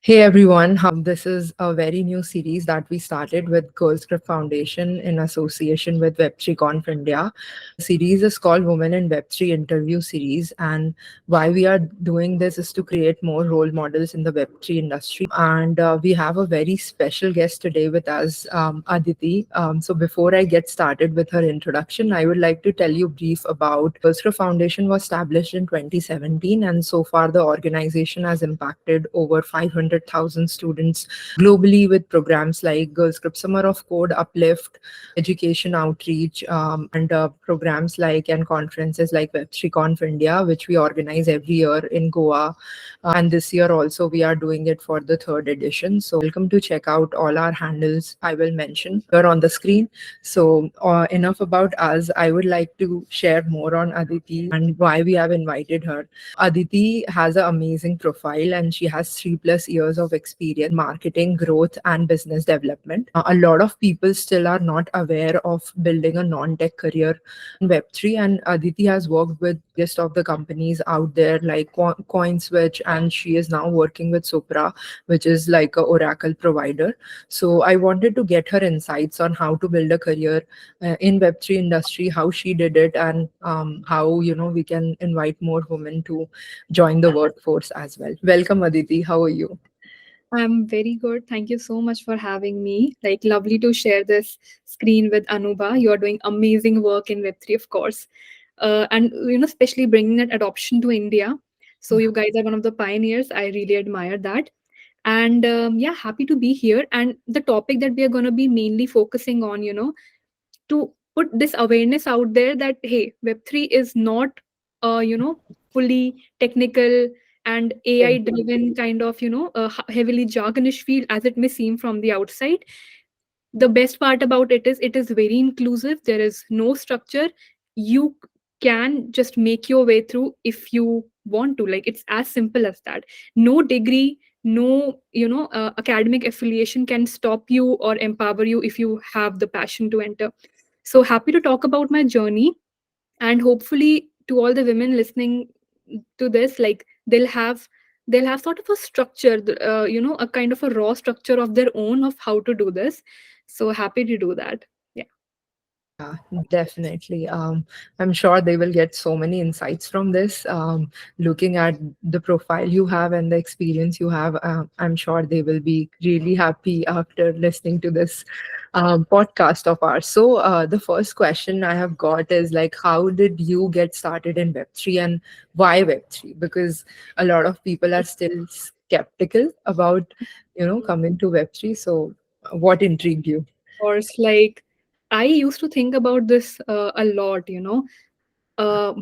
Hey everyone, this is a very new series that we started with Girl Script Foundation in association with Web3 Conf India. The series is called Women in Web3 Interview Series, and why we are doing this is to create more role models in the Web3 industry. And we have a very special guest today with us, Aditi. So before I get started with her introduction, I would like to tell you brief about Girl Script Foundation was established in 2017, and so far the organization has impacted over 500,000 students globally with programs like Girl Script Summer of Code, Uplift, education outreach, and programs like and conferences like Web3 Conf India, which we organize every year in Goa. And this year also we are doing it for the third edition. So welcome to check out all our handles I will mention here on the screen. So enough about us. I would like to share more on Aditi and why we have invited her. Aditi has an amazing profile and she has 3+ years of experience marketing, growth, and business development. A lot of people still are not aware of building a non-tech career in Web3, and Aditi has worked with biggest of the companies out there like CoinSwitch, and she is now working with Sopra, which is like a Oracle provider. So I wanted to get her insights on how to build a career in Web3 industry, how she did it, and how we can invite more women to join the workforce as well. Welcome, Aditi. How are you? I'm very good. Thank you so much for having me. Like, lovely to share this screen with Anubha. You're doing amazing work in Web3, of course. And, especially bringing that adoption to India. So, you guys are one of the pioneers. I really admire that. And yeah, happy to be here. And the topic that we are going to be mainly focusing on, to put this awareness out there that hey, Web3 is not fully technical and AI driven kind of heavily jargonish field as it may seem from the outside. The best part about it is very inclusive. There is no structure. You can just make your way through if you want to. Like, it's as simple as that. No degree, no academic affiliation can stop you or empower you if you have the passion to enter. So happy to talk about my journey, and hopefully to all the women listening to this, like they'll have sort of a structure, a kind of a raw structure of their own of how to do this. So happy to do that. Yeah. Yeah, definitely. I'm sure they will get so many insights from this. Looking at the profile you have and the experience you have, I'm sure they will be really happy after listening to this podcast of ours. So, the first question I have got is like, how did you get started in Web3 and why Web3? Because a lot of people are still skeptical about, coming to Web3. So, what intrigued you? Course, like I used to think about this a lot,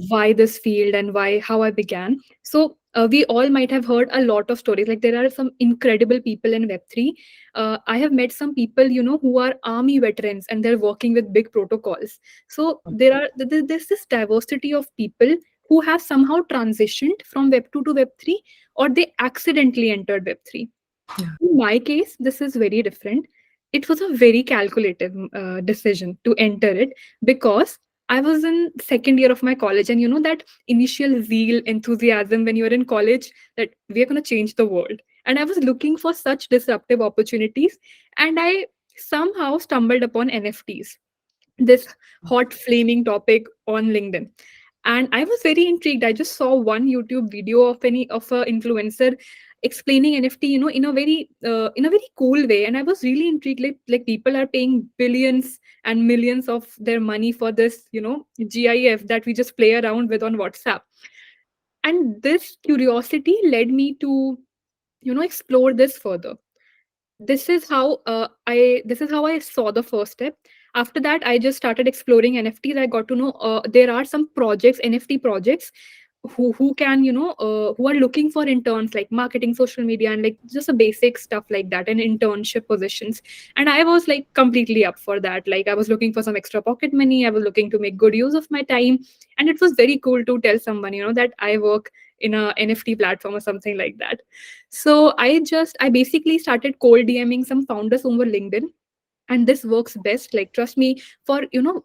why this field and why how I began. So we all might have heard a lot of stories. Like, there are some incredible people in Web3. I have met some people, who are army veterans and they're working with big protocols. So there's this diversity of people who have somehow transitioned from Web2 to Web3, or they accidentally entered Web3. Yeah. In my case, this is very different. It was a very calculative decision to enter it, because I was in second year of my college, and that initial zeal, enthusiasm when you're in college, that we are going to change the world. And I was looking for such disruptive opportunities, and I somehow stumbled upon NFTs, this hot flaming topic on LinkedIn. And I was very intrigued. I just saw one YouTube video of a influencer explaining NFT, in a very cool way, and I was really intrigued. Like people are paying billions and millions of their money for this, GIF that we just play around with on WhatsApp. And this curiosity led me to, explore this further. This is how I saw the first step. After that, I just started exploring NFTs. I got to know there are some projects, NFT projects, who can, who are looking for interns, like marketing, social media, and like just a basic stuff like that, and internship positions. And I was like completely up for that. Like, I was looking for some extra pocket money. I was looking to make good use of my time, and it was very cool to tell someone, that I work in a NFT platform or something like that. So I basically started cold DMing some founders over LinkedIn. And this works best. Like, trust me, for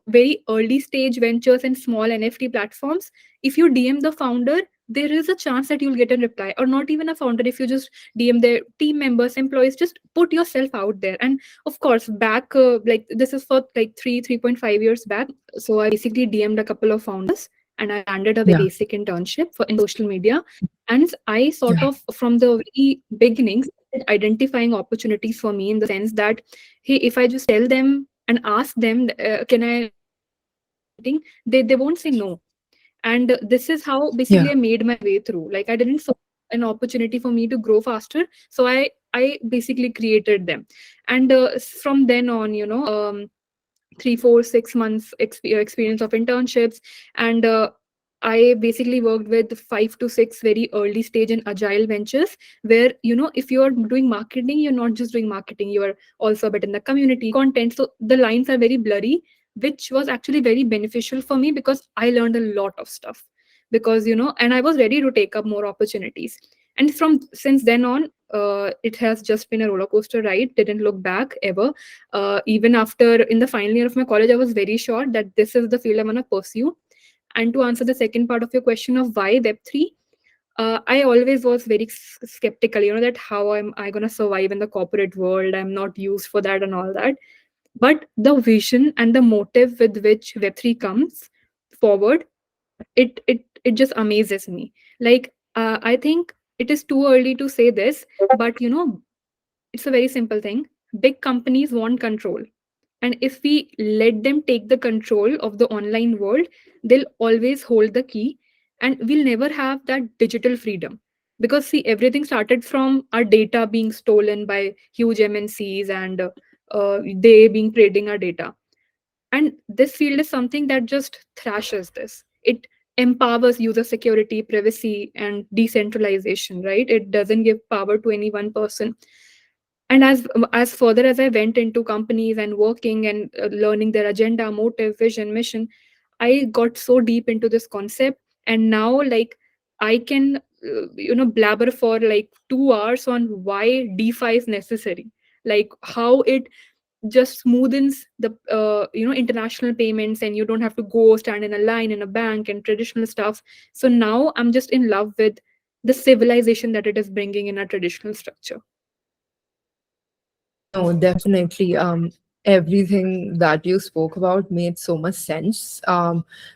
very early stage ventures and small NFT platforms, if you DM the founder, there is a chance that you'll get a reply. Or not even a founder, if you just DM their team members, employees, just put yourself out there. And of course, back like this is for like 3.5 years back. So I basically DM'd a couple of founders, and I landed a very Yeah. basic internship for in social media. And I sort Yeah. of from the very beginning started identifying opportunities for me, in the sense that, hey, if I just tell them and ask them, can I join your meeting, they won't say no. And this is how basically I Yeah. made my way through. Like, I didn't saw an opportunity for me to grow faster, so I basically created them. And from then on, 3 4 6 months experience of internships. And I basically worked with 5 to 6 very early stage and agile ventures, where, if you're doing marketing, you're not just doing marketing, you're also a bit in the community content. So the lines are very blurry, which was actually very beneficial for me, because I learned a lot of stuff. Because, and I was ready to take up more opportunities. And from since then on, it has just been a roller coaster ride. Didn't look back ever. Even after in the final year of my college, I was very sure that this is the field I'm going to pursue. And to answer the second part of your question of why Web3, I always was very skeptical, that how am I going to survive in the corporate world? I'm not used for that and all that. But the vision and the motive with which Web3 comes forward, it just amazes me. Like, I think it is too early to say this, but it's a very simple thing. Big companies want control. And if we let them take the control of the online world, they'll always hold the key, and we'll never have that digital freedom. Because, see, everything started from our data being stolen by huge MNCs, and they being trading our data. And this field is something that just thrashes this. It empowers user security, privacy, and decentralization, right? It doesn't give power to any one person. And as further as I went into companies and working and learning their agenda, motive, vision, mission, I got so deep into this concept. And now, like, I can blabber for like 2 hours on why DeFi is necessary, like how it just smoothens the international payments, and you don't have to go stand in a line in a bank and traditional stuff. So now I'm just in love with the civilization that it is bringing in a traditional structure. No, definitely. Everything that you spoke about made so much sense.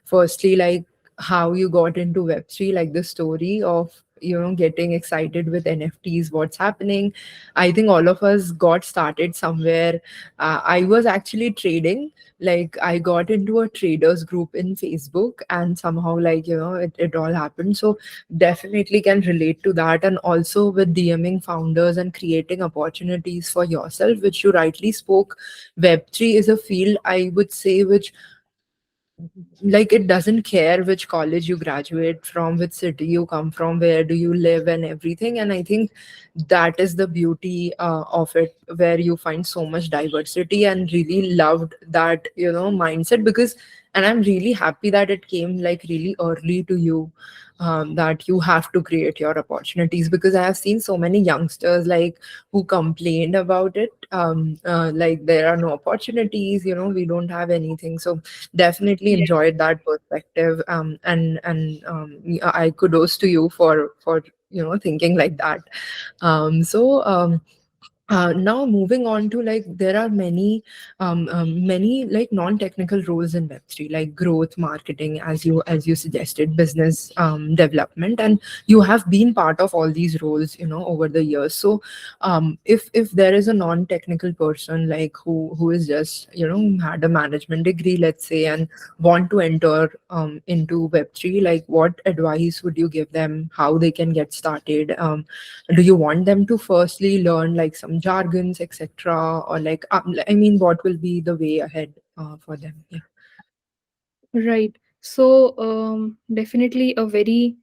Firstly, like how you got into Web3, like the story of, getting excited with NFTs, what's happening. I think all of us got started somewhere. I was actually trading. Like I got into a traders group in Facebook, and somehow, like, it all happened. So definitely can relate to that. And also with DMing founders and creating opportunities for yourself, which you rightly spoke. Web3 is a field, I would say, which, like, it doesn't care which college you graduate from, which city you come from, where do you live, and everything. And I think that is the beauty of it, where you find so much diversity. And really loved that, mindset. Because, and I'm really happy that it came like really early to you, that you have to create your opportunities. Because I have seen so many youngsters, like, who complained about it, like there are no opportunities, we don't have anything. So definitely enjoyed that perspective. I kudos to you for thinking like that. Now moving on to, like, there are many like non-technical roles in Web3, like growth marketing, as you suggested, business development. And you have been part of all these roles, over the years. So if there is a non-technical person, like, who is just, had a management degree, let's say, and want to enter into Web3, like, what advice would you give them, how they can get started? Do you want them to firstly learn like some jargons, etc., or like, I mean, what will be the way ahead for them? Yeah. Right. So, definitely a very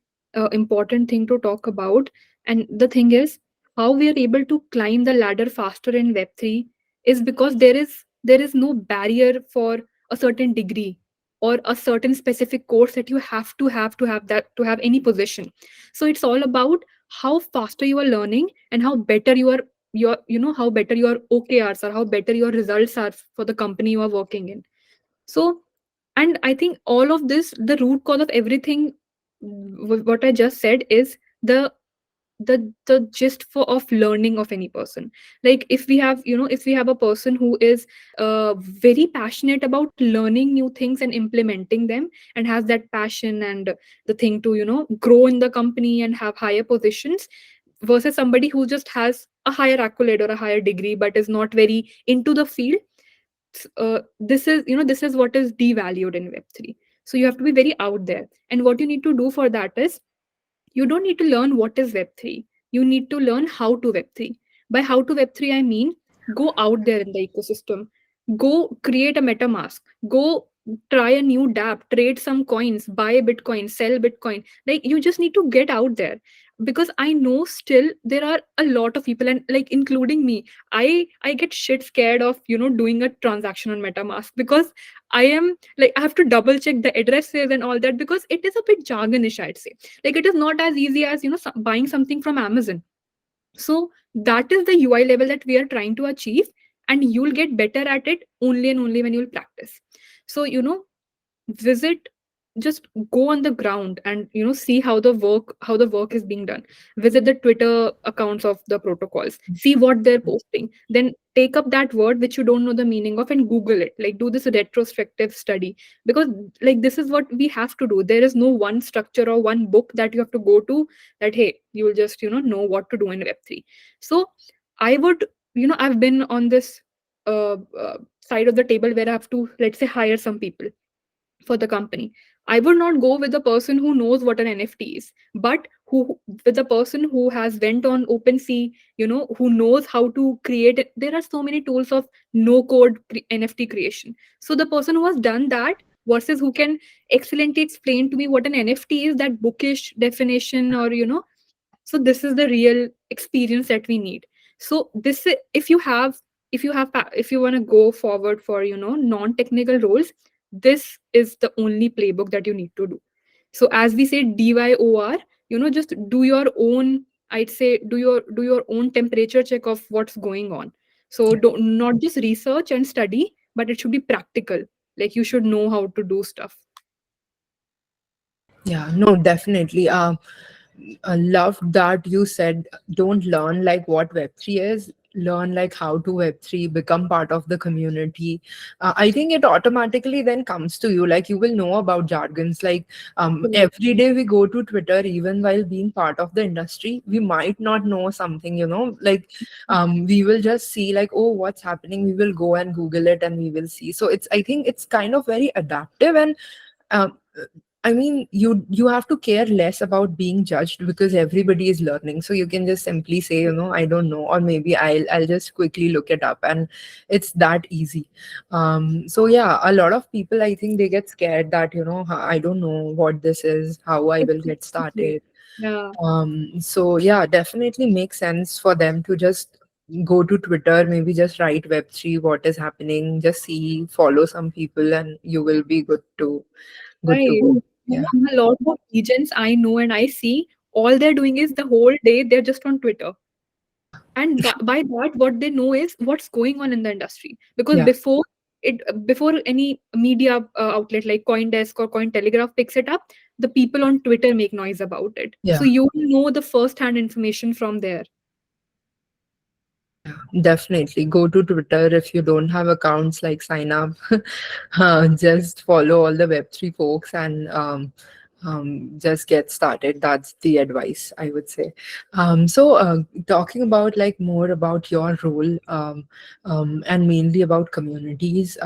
important thing to talk about. And the thing is, how we are able to climb the ladder faster in Web3 is because there is no barrier for a certain degree or a certain specific course that you have that to have any position. So it's all about how faster you are learning and how better how better your OKRs are, how better your results are for the company you are working in. So, and I think all of this, the root cause of everything what I just said is the gist for of learning of any person. Like if we have, if we have a person who is very passionate about learning new things and implementing them, and has that passion and the thing to grow in the company and have higher positions, versus somebody who just has a higher accolade or a higher degree but is not very into the field, this is what is devalued in Web3. So you have to be very out there, and what you need to do for that is, you don't need to learn what is Web3. You need to learn how to Web3. By how to Web3, I mean go out there in the ecosystem, go create a MetaMask, go try a new DApp, trade some coins, buy Bitcoin, sell Bitcoin. Like you just need to get out there, because I know still there are a lot of people, and like including me, I get shit scared of doing a transaction on MetaMask, because I am like, I have to double check the addresses and all that, because it is a bit jargonish, I'd say. Like it is not as easy as buying something from Amazon. So that is the UI level that we are trying to achieve, and you'll get better at it only and only when you'll practice. So visit, just go on the ground and see how the work is being done. Visit the Twitter accounts of the protocols, see what they're posting, then take up that word which you don't know the meaning of and Google it. Like do this retrospective study, because like this is what we have to do. There is no one structure or one book that you have to go to, that hey, you will just know what to do in Web3. So I would, I've been on this side of the table where I have to, let's say, hire some people for the company. I would not go with the person who knows what an NFT is, but who with the person who has went on OpenSea, who knows how to create it. There are so many tools of no code NFT creation. So the person who has done that versus who can excellently explain to me what an NFT is, that bookish definition, or so this is the real experience that we need. So this if you have, if you want to go forward for non technical roles, this is the only playbook that you need to do. So as we say, DYOR, just do your own, I'd say, do your own temperature check of what's going on. So don't, not just research and study, but it should be practical. Like you should know how to do stuff. Yeah, no, definitely. I love that you said don't learn like what Web3 is, learn like how to Web3, become part of the community. I think it automatically then comes to you, like you will know about jargons. Like every day we go to Twitter, even while being part of the industry, we might not know something, like we will just see like, oh, what's happening? We will go and Google it and we will see. So I think it's kind of very adaptive. And um, I mean, you have to care less about being judged because everybody is learning. So you can just simply say, I don't know, or maybe I'll just quickly look it up, and it's that easy. So yeah, a lot of people, I think they get scared that I don't know what this is, how I will get Exactly. started. Yeah. So yeah, definitely makes sense for them to just go to Twitter, maybe just write Web3, what is happening, just see, follow some people, and you will be good to Right. go. Yeah. A lot of agents I know and I see, all they're doing is the whole day they're just on Twitter. And by that, what they know is what's going on in the industry. Because Yeah. before any media outlet like CoinDesk or Cointelegraph picks it up, the people on Twitter make noise about it. So Yeah. you know the first-hand information from there. Yeah, definitely. Go to Twitter if you don't have accounts, like sign up. Just follow all the Web3 folks and just get started. That's the advice I would say. So talking about like more about your role and mainly about communities,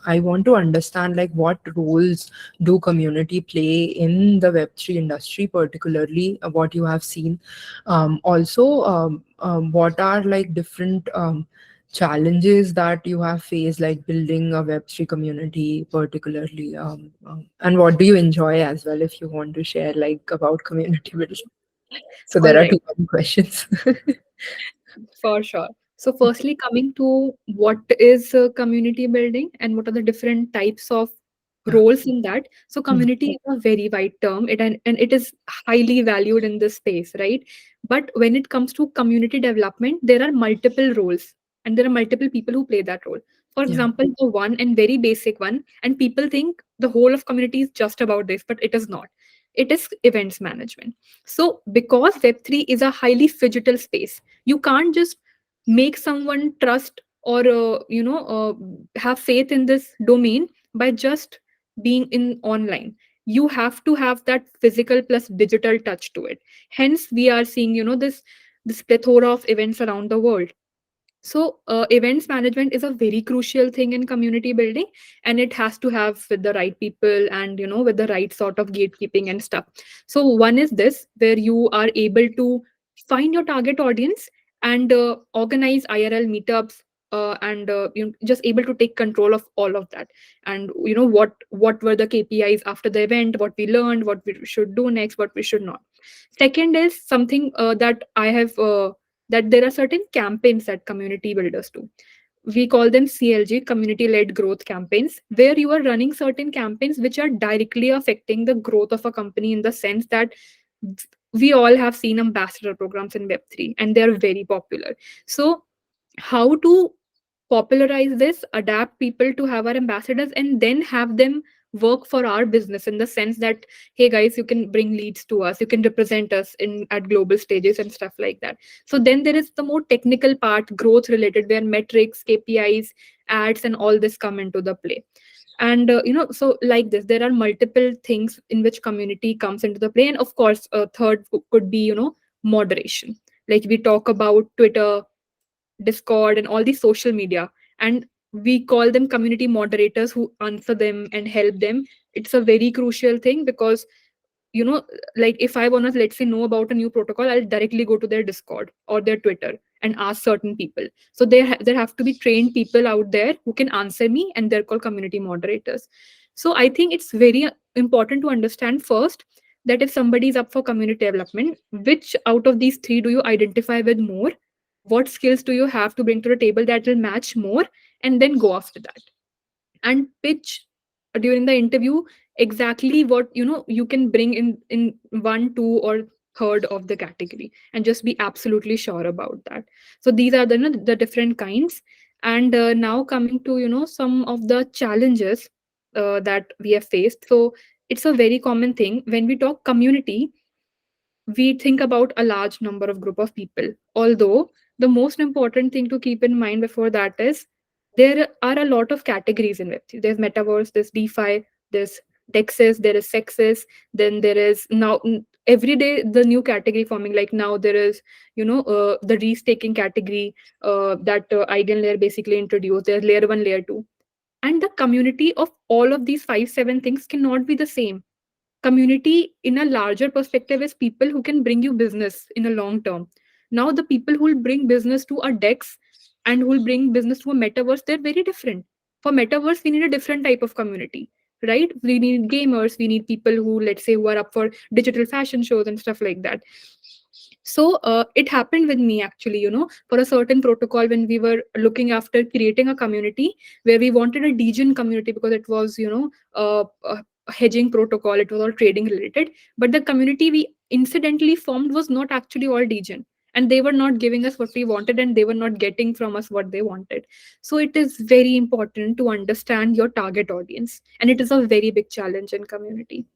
I want to understand like what roles do community play in the Web3 industry, particularly what you have seen. Also, what are like different challenges that you have faced, like building a Web3 community, particularly, and what do you enjoy as well, if you want to share like about community building. So All there are right. two other questions. For sure. So, firstly, coming to what is community building and what are the different types of Yeah. roles in that. So, Hmm. community is a very wide term, and it is highly valued in this space, right? But when it comes to community development, there are multiple roles and there are multiple people who play that role. For Yeah. example, the one and very basic one, and people think the whole of community is just about this, but it is not. It is events management. So because Web3 is a highly phygital space, you can't just make someone trust or have faith in this domain by just being in online. You have to have that physical plus digital touch to it. Hence we are seeing this plethora of events around the world. So events management is a very crucial thing in community building, and it has to have with the right people and with the right sort of gatekeeping and stuff. So one is this, where you are able to find your target audience and organize IRL meetups, and just able to take control of all of that. And what were the KPIs after the event, what we learned, what we should do next, what we should not. Second is something that I have that there are certain campaigns that community builders do. We call them CLG, community led growth campaigns, where you are running certain campaigns which are directly affecting the growth of a company, in the sense that we all have seen ambassador programs in Web3 and they are very popular. So how to popularize this, adapt people to have our ambassadors, and then have them work for our business, in the sense that, hey guys, you can bring leads to us, you can represent us in at global stages and stuff like that. So then there is the more technical part, growth related, where metrics, KPIs, ads, and all this come into the play. And so like this, there are multiple things in which community comes into the play. And of course, a third could be moderation. Like we talk about Twitter, Discord, and all these social media, and we call them community moderators who answer them and help them. It's a very crucial thing, because you know like if I want to, let's say, know about a new protocol, I'll directly go to their Discord or their Twitter and ask certain people. So there have to be trained people out there who can answer me, and they're called community moderators. So I think it's very important to understand first that if somebody is up for community development, which out of these three do you identify with more, what skills do you have to bring to the table that will match more, and then go after that and pitch during the interview exactly what you can bring in one, two, or third of the category, and just be absolutely sure about that. So these are the different kinds. And now coming to some of the challenges that we have faced. So it's a very common thing when we talk community, we think about a large number of group of people, although the most important thing to keep in mind before that is there are a lot of categories in Web3. There's metaverse, there's DeFi, there's dexes, there is sexes, then there is now every day the new category forming. Like now there is the restaking category that Eigen layer basically introduced. There's layer 1, layer 2, and the community of all of these 5 7 things cannot be the same. Community in a larger perspective is people who can bring you business in a long term. Now the people who will bring business to a dex and who will bring business to a metaverse, they're very different. For metaverse we need a different type of community, right? We need gamers, we need people who, let's say, who are up for digital fashion shows and stuff like that. So it happened with me actually, for a certain protocol, when we were looking after creating a community where we wanted a degen community, because it was a hedging protocol, it was all trading related, but the community we incidentally formed was not actually all degen, and they were not giving us what we wanted, and they were not getting from us what they wanted. So it is very important to understand your target audience, and it is a very big challenge in community.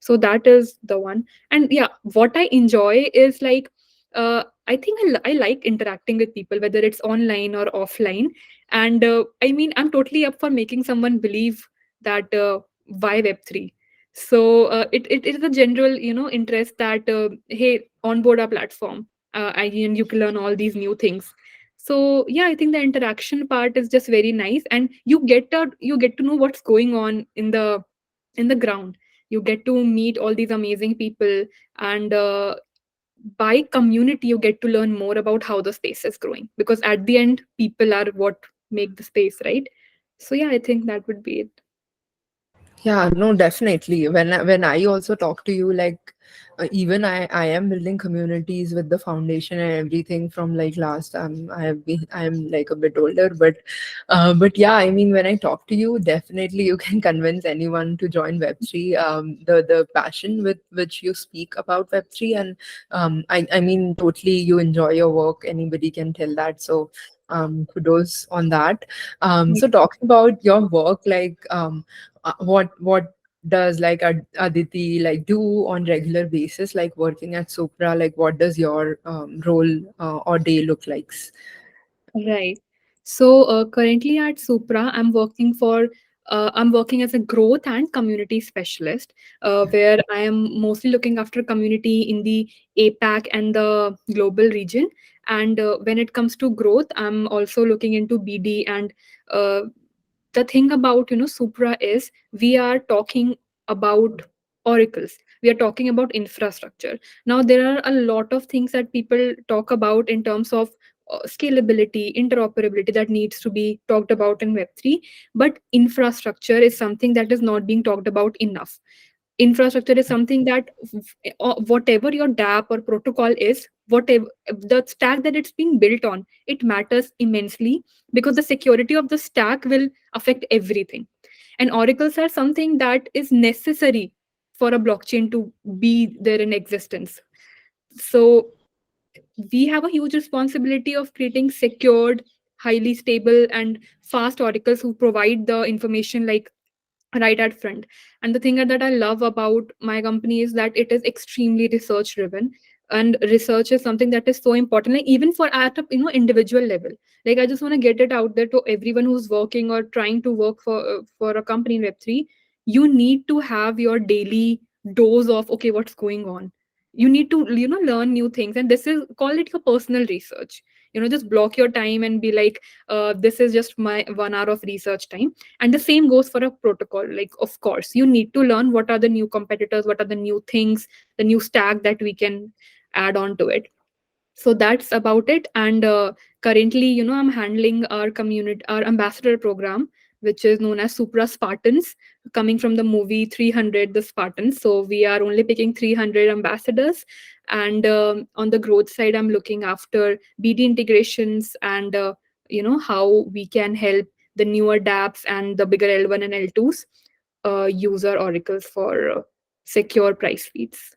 So that is the one. And yeah, what I enjoy is like I think I like interacting with people, whether it's online or offline. And I mean, I'm totally up for making someone believe that why Web3. So it is a general interest that hey, onboard our platform, and you can learn all these new things. So yeah, I think the interaction part is just very nice, and you get to know what's going on in the ground. You get to meet all these amazing people, and by community you get to learn more about how the space is growing, because at the end people are what make the space, right? So yeah, I think that would be it. Yeah, no, definitely. When I also talk to you, like even I am building communities with the foundation and everything from like last. I am like a bit older, but yeah, I mean, when I talk to you, definitely you can convince anyone to join Web3. The passion with which you speak about Web3, and I mean, totally you enjoy your work. Anybody can tell that. So kudos on that. So talking about your work, like what does like Aditi like do on regular basis, like working at Supra? Like, what does your role or day look like? Right. So currently at Supra, I'm working as a growth and community specialist, where I am mostly looking after community in the APAC and the global region. And when it comes to growth, I'm also looking into BD. And uh, the thing about Supra is we are talking about oracles. We are talking about infrastructure. Now there are a lot of things that people talk about in terms of scalability, interoperability, that needs to be talked about in Web3. But infrastructure is something that is not being talked about enough. Infrastructure is something that whatever your DApp or protocol is, whatever the stack that it's being built on, it matters immensely, because the security of the stack will affect everything. And oracles are something that is necessary for a blockchain to be there in existence. So we have a huge responsibility of creating secured, highly stable, and fast oracles who provide the information like right at front. And the thing that I love about my company is that it is extremely research driven. And research is something that is so important, like even for at a individual level. Like I just want to get it out there to everyone who's working or trying to work for a company in Web3. You need to have your daily dose of, okay, what's going on. You need to learn new things, and this is, call it your personal research. Just block your time and be like, this is just my 1 hour of research time. And the same goes for a protocol. Like, of course, you need to learn what are the new competitors, what are the new things, the new stack that we can add on to it. So that's about it. And currently, I'm handling our community, our ambassador program, which is known as Supra Spartans, coming from the movie 300, the Spartans. So we are only picking 300 ambassadors. And on the growth side, I'm looking after BD integrations and how we can help the newer dapps and the bigger L1 and L2s use our oracles for secure price feeds.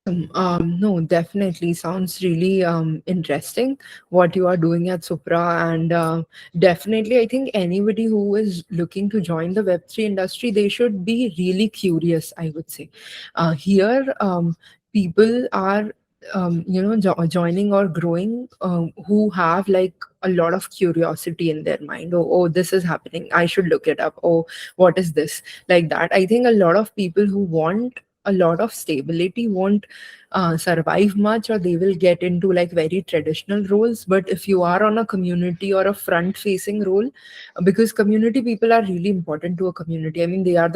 Awesome. No, definitely sounds really interesting what you are doing at Supra, and definitely I think anybody who is looking to join the Web3 industry, they should be really curious, I would say. Here, people are joining or growing who have like a lot of curiosity in their mind. Oh, this is happening. I should look it up. Oh, what is this? Like that. I think a lot of people who want a lot of stability won't survive much, or they will get into like very traditional roles. But if you are on a community or a front facing role, because community people are really important to a community. I mean, they are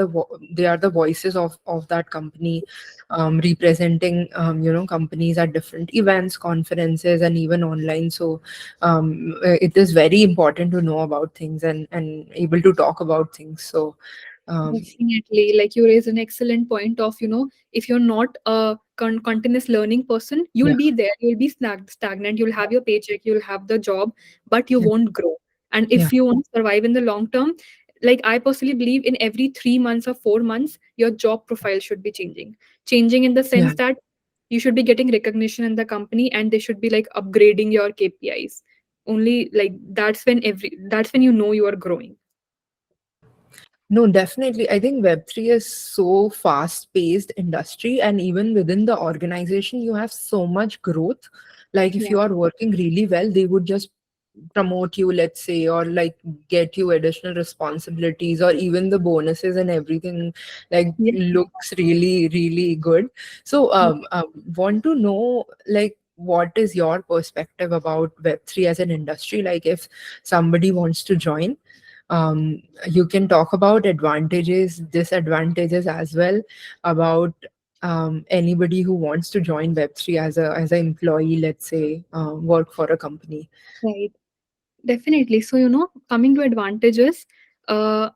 they are the voices of that company, representing companies at different events, conferences, and even online. So it is very important to know about things and able to talk about things. So um, Definitely. Like you raise an excellent point of, if you're not a continuous learning person, you'll yeah, be there, you'll be stagnant, you'll have your paycheck, you'll have the job, but you yeah, won't grow. And yeah, if you want to survive in the long term, like I personally believe in every 3 months or 4 months, your job profile should be changing. Changing in the yeah. sense that you should be getting recognition in the company and they should be like upgrading your KPIs. Only like that's when you know you are growing. No, definitely. I think Web3 is so fast-paced industry, and even within the organization, you have so much growth. Like if Yeah. you are working really well, they would just promote you, let's say, or like get you additional responsibilities, or even the bonuses and everything like Yeah. looks really, really good. So want to know like what is your perspective about Web3 as an industry? Like if somebody wants to join, you can talk about advantages, disadvantages as well, about anybody who wants to join Web3 as a as an employee, let's say, work for a company. Right. Definitely. So, coming to advantages, uh,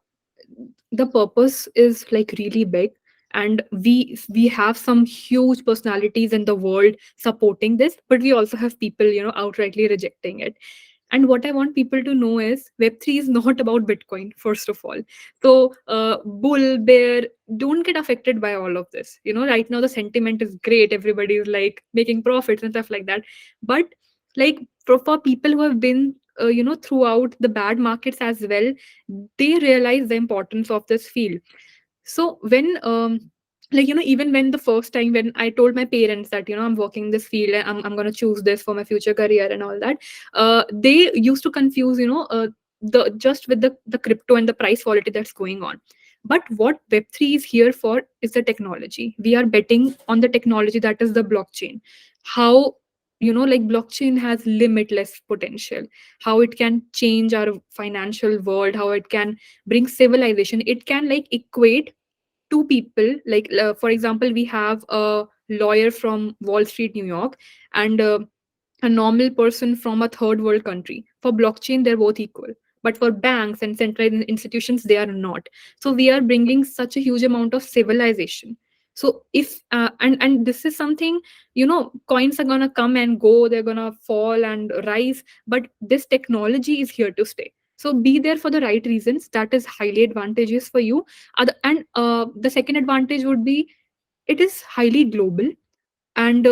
the purpose is like really big, and we have some huge personalities in the world supporting this, but we also have people, outrightly rejecting it. And what I want people to know is Web3 is not about Bitcoin, first of all. So, bull, bear, don't get affected by all of this. Right now the sentiment is great. Everybody is like making profits and stuff like that. But like for people who have been throughout the bad markets as well, they realize the importance of this field. So when even when the first time when I told my parents that I'm working in this field and I'm going to choose this for my future career and all that, they used to confuse the just with the crypto and the price volatility that's going on. But what web3 is here for is the technology. We are betting on the technology, that is the blockchain. How blockchain has limitless potential, how it can change our financial world, how it can bring civilization. It can like equate two people, like for example, we have a lawyer from Wall Street, New York, and a normal person from a third world country. For blockchain, they're both equal, but for banks and central institutions, they are not. So we are bringing such a huge amount of civilization. So if and this is something, coins are going to come and go, they're going to fall and rise, but this technology is here to stay. So be there for the right reasons, that is highly advantageous for you. And the second advantage would be, it is highly global, and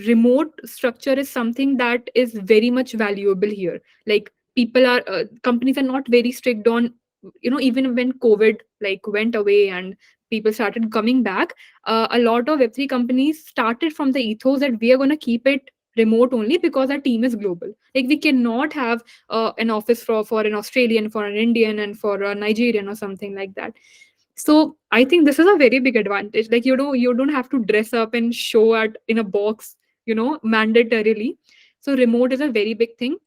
remote structure is something that is very much valuable here. Like, people are companies are not very strict on, even when COVID like went away and people started coming back, a lot of web3 companies started from the ethos that we are going to keep it remote only because our team is global. Like, we cannot have an office for an Australian, for an Indian, and for a Nigerian or something like that. So I think this is a very big advantage. Like, you don't have to dress up and show at in a box, mandatorily. So remote is a very big thing.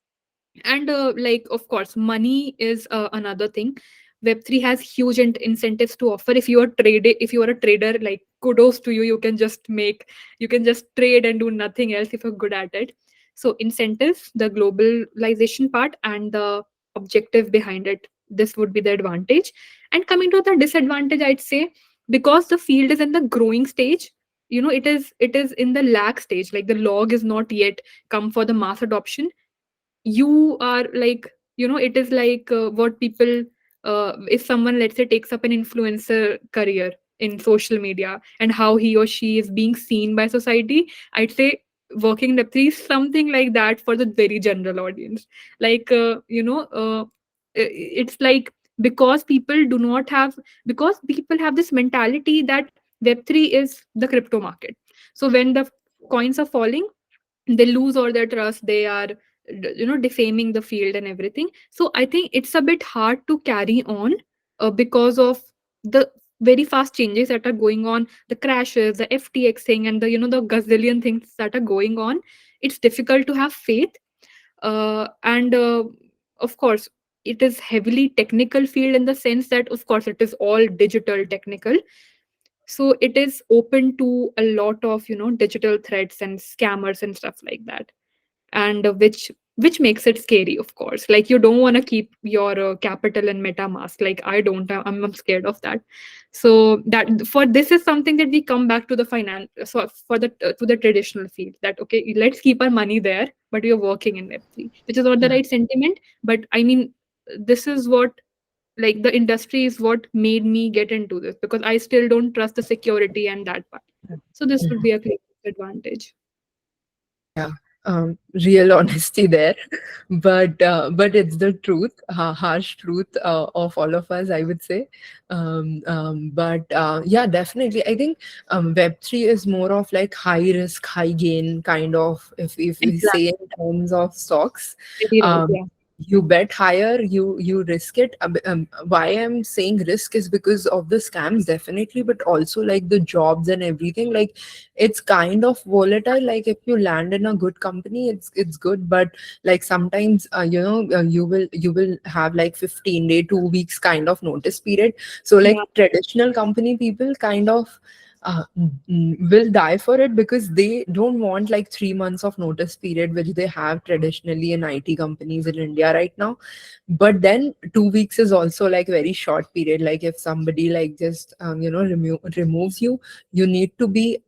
And like, of course, money is another thing. Web3 has huge incentives to offer. If you are a trader, like, kudos to you. You can just trade and do nothing else if you're good at it. So incentives, the globalization part, and the objective behind it, this would be the advantage. And coming to the disadvantage, I'd say, because the field is in the growing stage, it is in the lag stage. Like, the log is not yet come for the mass adoption. You are like, it is like, what people, if someone, let's say, takes up an influencer career in social media, and how he or she is being seen by society, I'd say working in web3 is something like that for the very general audience. Like, it's like, because people do not have because people have this mentality that web3 is the crypto market. So when the coins are falling, they lose all their trust. They are, defaming the field and everything. So I think it's a bit hard to carry on, because of the very fast changes that are going on, the crashes, the FTX thing, and the the gazillion things that are going on. It's difficult to have faith. And of course, it is heavily technical field, in the sense that, of course, it is all digital technical. So it is open to a lot of, digital threats and scammers and stuff like that. And which makes it scary, of course. Like, you don't want to keep your capital in MetaMask. Like, I don't, I'm scared of that. So that, for this is something that we come back to the finance, so for the to the traditional field, that okay, let's keep our money there, but we are working in web3, which is not the Yeah. right sentiment. But I mean, this is what, like, the industry is what made me get into this, because I still don't trust the security and that part. So this would be a clear advantage. Yeah, real honesty there, but it's the truth, harsh truth of all of us, I would say. But yeah, definitely, I think Web3 is more of like high risk, high gain kind of. If we say Exactly. in terms of stocks, Very right. um, Yeah. you bet higher, you risk it. Why I'm saying risk is because of the scams, definitely, but also like the jobs and everything. Like, it's kind of volatile. Like, if you land in a good company, it's good, but like sometimes you will have like 15-day 2 weeks kind of notice period. So like Yeah. traditional company people kind of will die for it, because they don't want like 3 months of notice period, which they have traditionally in IT companies in India right now. But then 2 weeks is also like very short period. Like, if somebody like just removes you, you need to be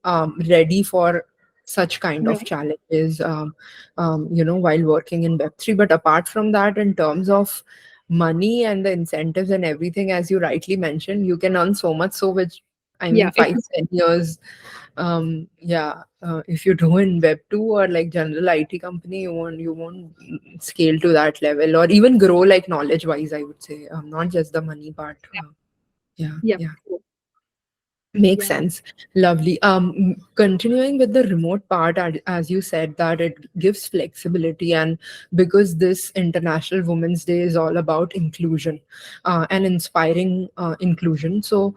ready for such kind of Right. challenges, while working in Web3. But apart from that, in terms of money and the incentives and everything, as you rightly mentioned, you can earn so much, so which I Yeah, mean, it 5 10 years. Yeah, if you do in Web 2 or like general IT company, you won't scale to that level or even grow like knowledge wise, I would say. Not just the money part. Yeah, yeah, yeah. true. Makes Yeah. sense. Lovely. Continuing with the remote part, as you said, that it gives flexibility, and because this International Women's Day is all about inclusion and inspiring inclusion, so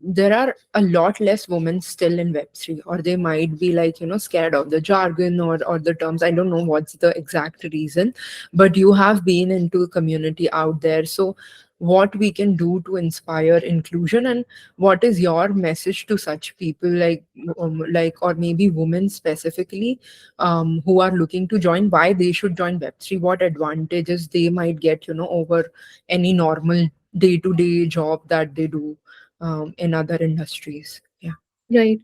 there are a lot less women still in Web3, or they might be like scared of the jargon or the terms. I don't know what's the exact reason, but you have been into community out there, so what we can do to inspire inclusion, and what is your message to such people, like or maybe women specifically, who are looking to join, why they should join Web3, what advantages they might get over any normal day-to-day job that they do in other industries. Yeah. Right.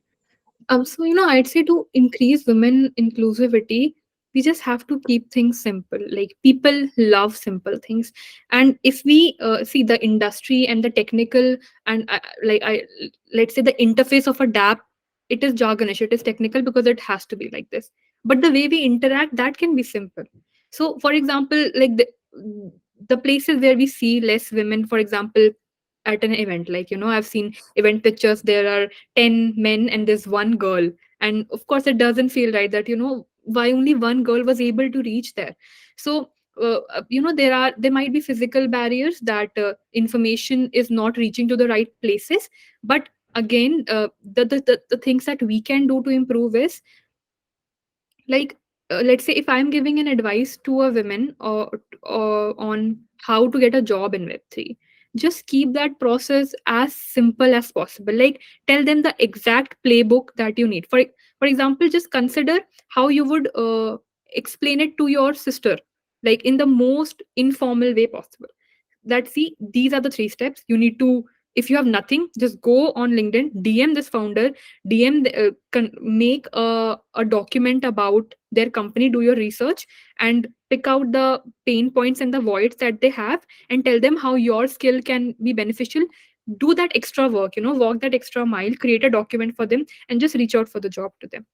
So, I'd say to increase women inclusivity, we just have to keep things simple. Like, people love simple things, and if we see the industry and the technical and let's say the interface of a DApp, it is jargonish, it is technical because it has to be like this. But the way we interact, that can be simple. So, for example, like the places where we see less women, for example, at an event, like I've seen event pictures, there are 10 men and there's one girl, and of course it doesn't feel right that why only one girl was able to reach there. So there might be physical barriers that information is not reaching to the right places. But again, the things that we can do to improve is, like, let's say if I'm giving an advice to a woman, or on how to get a job in Web3, just keep that process as simple as possible. Like, tell them the exact playbook that you need. For example, just consider how you would explain it to your sister, like in the most informal way possible. That, see, these are the three steps you need to. If you have nothing, just go on LinkedIn, DM this founder, make a document about their company, do your research, and pick out the pain points and the voids that they have, and tell them how your skill can be beneficial. Do that extra work, walk that extra mile, create a document for them, and just reach out for the job to them.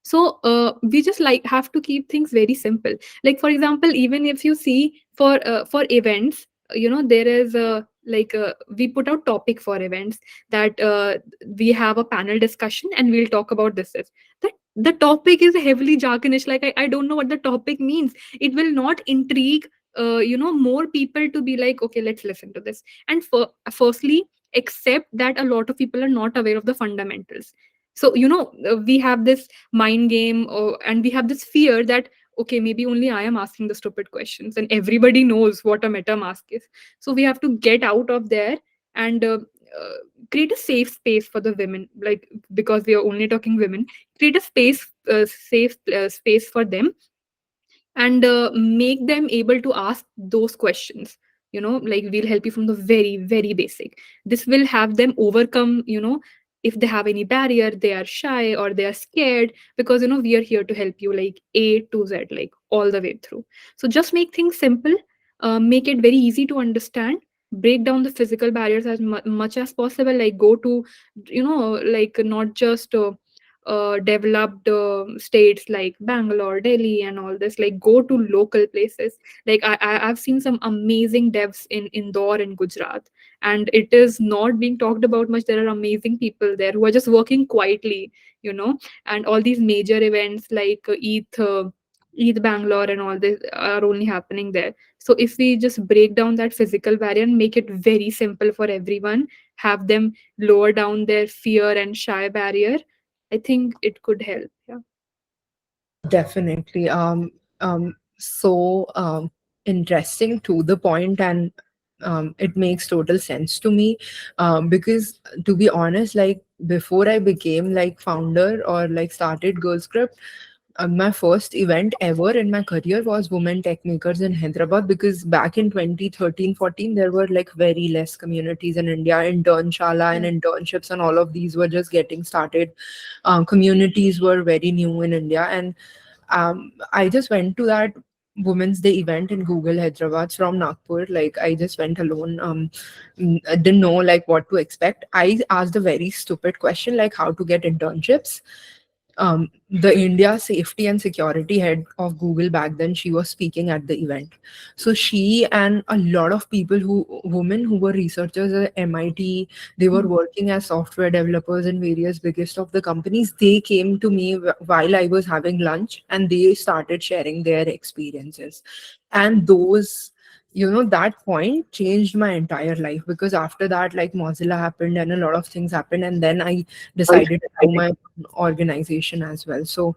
So we just like have to keep things very simple. Like, for example, even if you see for events, there is a, like, we put out topic for events, that we have a panel discussion and we'll talk about this. That the topic is heavily jargonish, like I don't know what the topic means. It will not intrigue more people to be like, okay, let's listen to this. And firstly, accept that a lot of people are not aware of the fundamentals. So we have this mind game, and we have this fear that, okay, maybe only I am asking the stupid questions and everybody knows what a metamask is. So we have to get out of there, and create a safe space for the women, like, because we are only talking women, create a safe space for them, and make them able to ask those questions. Like, we'll help you from the very very basic. This will have them overcome, if they have any barrier, they are shy or they are scared, because we are here to help you, like A to Z, like all the way through. So just make things simple, make it very easy to understand, break down the physical barriers as much as possible. Like, go to, like, not just developed states like Bangalore, Delhi, and all this. Like, go to local places. Like, I've seen some amazing devs in Indore in Gujarat, and it is not being talked about much. There are amazing people there who are just working quietly, and all these major events like ETH Bangalore and all this are only happening there. So if we just break down that physical barrier and make it very simple for everyone, have them lower down their fear and shy barrier, I think it could help. Yeah. Definitely. So interesting to the point, and it makes total sense to me. Because to be honest, like before I became like founder or like started Girl Script, my first event ever in my career was Women Tech Makers in Hyderabad, because back in 2013-14 there were like very less communities in India. Internshala and Yeah. internships and all of these were just getting started. Communities were very new in India, and I just went to that Women's Day event in Google Hyderabad from Nagpur. Like I just went alone. I didn't know like what to expect. I asked a very stupid question like how to get internships. The India safety and security head of Google back then, she was speaking at the event. So she and a lot of people women who were researchers at MIT, they were working as software developers in various biggest of the companies. They came to me while I was having lunch and they started sharing their experiences. And that point changed my entire life because after that, like Mozilla happened and a lot of things happened. And then I decided to do my organization as well. So,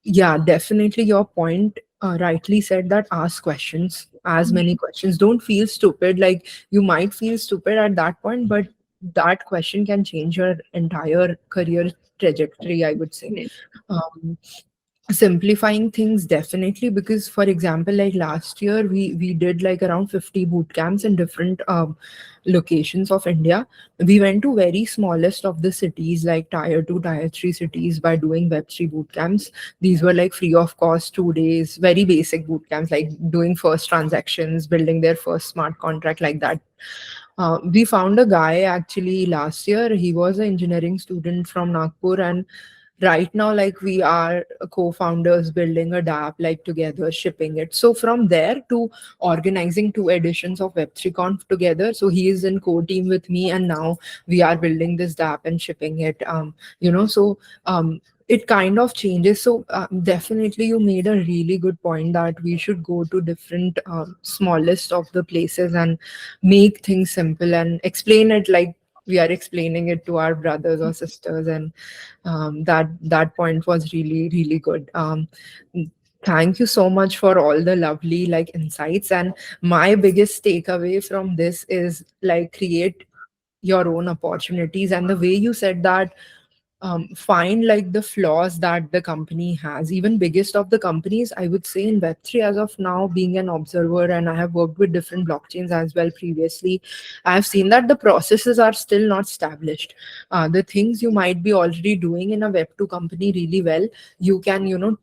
yeah, definitely your point, rightly said that ask questions, as many questions. Don't feel stupid. Like you might feel stupid at that point, but that question can change your entire career trajectory, I would say. Definitely. Um, Simplifying things definitely, because for example like last year we did like around 50 boot camps in different locations of India. We went to very smallest of the cities like tier 2 tier 3 cities by doing web3 boot camps. These were like free of cost 2 days, very basic boot camps like doing first transactions, building their first smart contract, like that. We found a guy actually last year. He was an engineering student from Nagpur, and right now like we are co-founders building a dApp like together, shipping it. So from there to organizing two editions of Web3 Conf together. So he is in co-team with me, and now we are building this dApp and shipping it. So it kind of changes. So definitely you made a really good point that we should go to different smallest of the places and make things simple and explain it like we are explaining it to our brothers or sisters. And that point was really really good. Thank you so much for all the lovely like insights. And my biggest takeaway from this is like create your own opportunities. And the way you said that, find like the flaws that the company has, even biggest of the companies, I would say in Web3 as of now, being an observer, and I have worked with different blockchains as well previously. I have seen that the processes are still not established. The things you might be already doing in a Web2 company really well, you can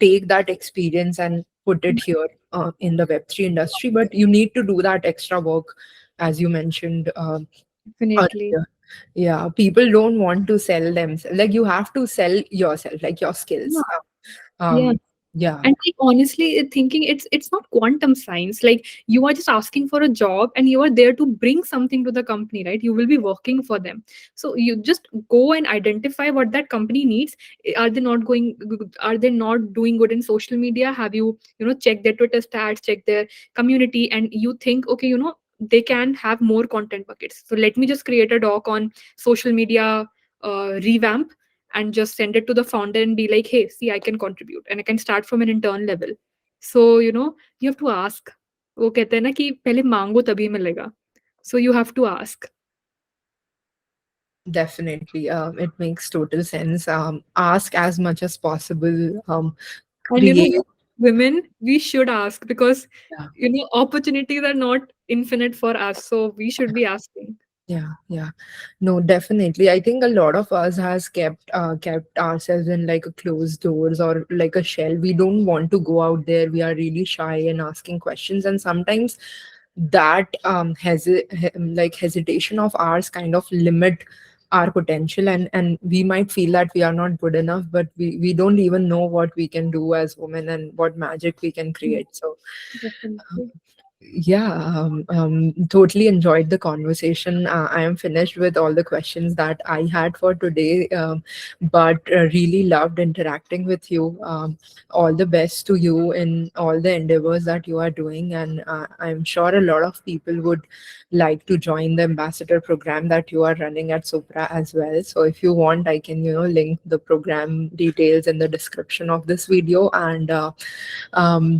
take that experience and put it here in the Web3 industry. But you need to do that extra work, as you mentioned Definitely. earlier. Yeah, people don't want to sell themselves. Like you have to sell yourself, like your Yeah. skills. Yeah. Yeah, And like honestly thinking it's not quantum science. Like you are just asking for a job and you are there to bring something to the company, right? You will be working for them. So you just go and identify what that company needs. Are they not doing good in social media? Have checked their Twitter stats, check their community, and you think, okay, they can have more content buckets. So let me just create a doc on social media revamp and just send it to the founder and be like, hey, see, I can contribute and I can start from an intern level. So you have to ask. वो कहते हैं ना कि पहले मांगो तभी मिलेगा. So you have to ask. definitely. It makes total sense. Ask as much as possible. And Create. women, we should ask because Yeah. opportunities are not infinite for us, so we should be asking. Yeah, yeah. No, definitely. I think a lot of us has kept ourselves in like a closed doors or like a shell. We don't want to go out there. We are really shy and asking questions. And sometimes that like hesitation of ours kind of limit our potential, and we might feel that we are not good enough, but we don't even know what we can do as women and what magic we can create. So Definitely. yeah, totally enjoyed the conversation. I am finished with all the questions that I had for today, but really loved interacting with you. All the best to you in all the endeavors that you are doing, and I'm sure a lot of people would like to join the ambassador program that you are running at Supra as well. So if you want, I can link the program details in the description of this video, and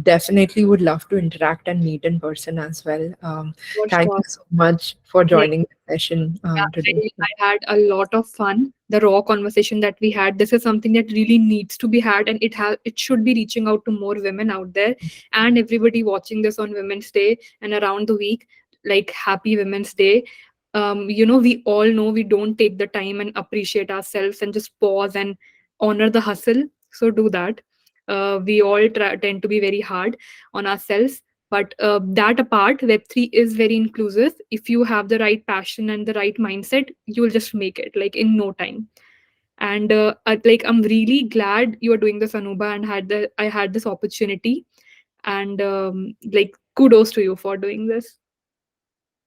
definitely would love to interact and meet in person as well. For Thank you sure. so much for joining the session today. Yeah, I had a lot of fun. The raw conversation that we had. This is something that really needs to be had, and it should be reaching out to more women out there, and everybody watching this on Women's Day and around the week. Like happy Women's Day. We all know we don't take the time and appreciate ourselves and just pause and honor the hustle. So do that. We all tend to be very hard on ourselves. But that apart, Web3 is very inclusive. If you have the right passion and the right mindset, you will just make it like in no time. And like I'm really glad you are doing this, Anuba, and I had this opportunity. And like kudos to you for doing this.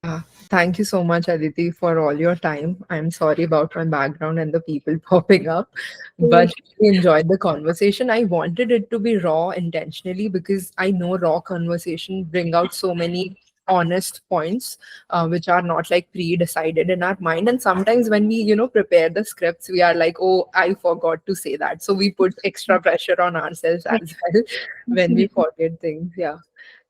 Yeah, thank you so much, Aditi, for all your time. I'm sorry about my background and the people popping up, but we enjoyed the conversation. I wanted it to be raw intentionally because I know raw conversation bring out so many honest points, which are not like pre-decided in our mind. And sometimes when we, prepare the scripts, we are like, oh, I forgot to say that. So we put extra pressure on ourselves as well when we forget things. Yeah.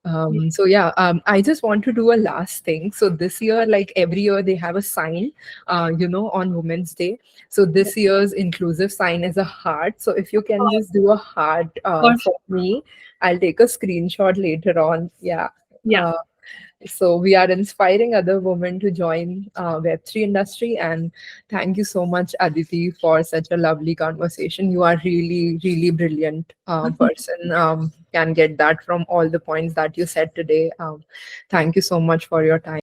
I just want to do a last thing. So this year, like every year, they have a sign, on Women's Day. So this year's inclusive sign is a heart. So if you can just do a heart For for me, I'll take a screenshot later on. Yeah. Yeah. Uh, so we are inspiring other women to join Web3 industry. And thank you so much, Aditi, for such a lovely conversation. You are really, really brilliant person. Can get that from all the points that you said today. Thank you so much for your time.